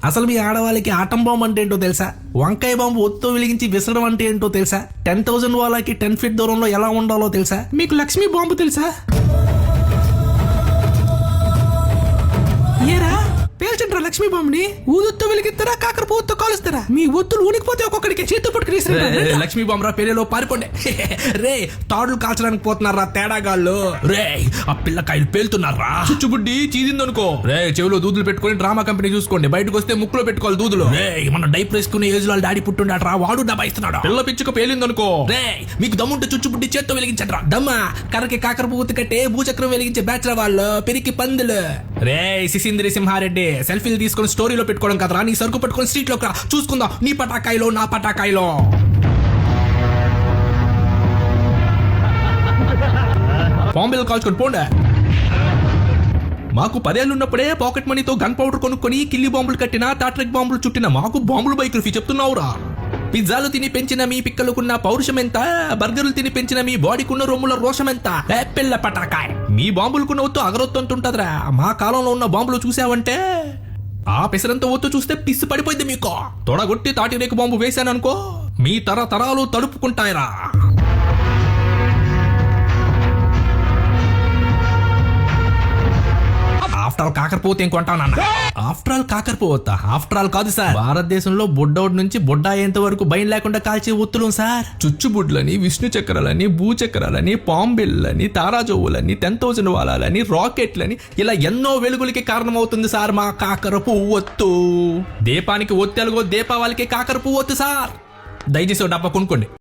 అసలు మీ ఆడవాళ్ళకి atom bomb అంటే ఏంటో తెలుసా? వంకాయ బాంబు ఒత్తో వెలిగించి విసరడం అంటే ఏంటో తెలుసా? 10,000 వాళ్ళకి 10 ఫీట్ దూరంలో ఎలా ఉండాలో తెలుసా? మీకు లక్ష్మీ బాంబు తెలుసా? ఏరా పేల్చంటారా లక్ష్మీ బాంబుని? ఊదొత్తో వెలిగిస్తారా, కాకరపువ్వుతో కాలుస్తారా? మీ ఒత్తులు ఊనికిపోతే ఒక్కొక్కడికి చేతితో పట్టుకుని లక్ష్మీ బాంబు రా, పేలేలో పారిపోండి. రే తాడులు కాల్చడానికి పోతున్నారా తేడాగాళ్ళు? రే ఆ పిల్లకాయలు పేలుతున్నారా? చుచ్చుబుడ్డి చీదిందనుకో రే, చెవిలో దూదులు పెట్టుకుని డ్రామా కంపెనీ చూసుకోండి. బయటకు వస్తే ముక్కులో పెట్టుకోవాలి దూదులు. రే మన డైపర్ వేసుకునే ఏజ్ లో డాడీ పుట్టుండరా, వాడు డబ్బా ఇస్తున్నాడు. పిల్ల పిచ్చుక పేలిందనుకో రే, మీకు దమ్ముంటే చుచ్చుబుడ్డి చేత్తో వెలిగించట్రా. దమ్మా కర్రకి కాకరపువ్వు కట్టే భూచక్రం వెలిగించే బ్యాచ్ల వాళ్ళు పెరికి పందులు. రే సిసింద్రి సింహారెడ్డి సెల్ఫీలు తీసుకొని స్టోరీలో పెట్టుకోవడం కదరా, నీ సరుకు పట్టుకొని స్ట్రీట్ లో చూసుకుందాం నీ పటాకాయలో నా పటాకాయలో. బాంబేలు కాల్చుకొని పోండే. మాకు 10 ఏళ్ళు ఉన్నప్పుడే పాకెట్ మనీతో గన్ పౌడర్ కొనుక్కొని కిల్లి బాంబులు కట్టిన టాట్రిక్ బాంబులు చుట్టిన మాకు బాంబులు బయోగ్రఫీ చెప్తున్నావురా. పిజ్జాలు తిని పెంచిన మీ పిక్కలకున్న పౌరుషం ఎంత, బర్గర్లు తిని పెంచిన మీ బాడీకున్న రొమ్ముల రోషం ఎంత. పిల్ల పటాకాయ మీ బాంబులకున్న ఒత్తు అగరొత్తు అంటుంటదిరా. మా కాలంలో ఉన్న బాంబులు చూసావంటే ఆ పెసరంత ఒత్తు చూస్తే పిస్సు పడిపోయింది మీకు. తొడగొట్టి తాటి రేకు బాంబు వేశాననుకో మీ తరతరాలు తడుపుకుంటాయిరా. ఆఫ్టర్ ఆల్ కాకరపోతే ఏం కొంటానన్న? ఆఫ్టర్ ఆల్ కాకరపోతా ఆఫ్టర్ ఆల్ కాదు సార్. భారతదేశంలో బొడ్డోడ్ నుంచి బొడ్డ అయ్యేంత వరకు భయం లేకుండా కాల్చే ఒత్తులు సార్. చుచ్చుబుడ్లని, విష్ణు చక్రాలని, భూచక్రాలని, పాంబిల్లని, తారాజోవులని, 10,000 వాలాలని, రాకెట్లని, ఇలా ఎన్నో వెలుగులకి కారణమవుతుంది సార్ మా కాకరపు ఒత్తు. దీపానికి ఒత్తెలుగో దీపావళికి కాకరపు ఒత్తు సార్. దయచేసి డబ్బా కొనుక్కోండి.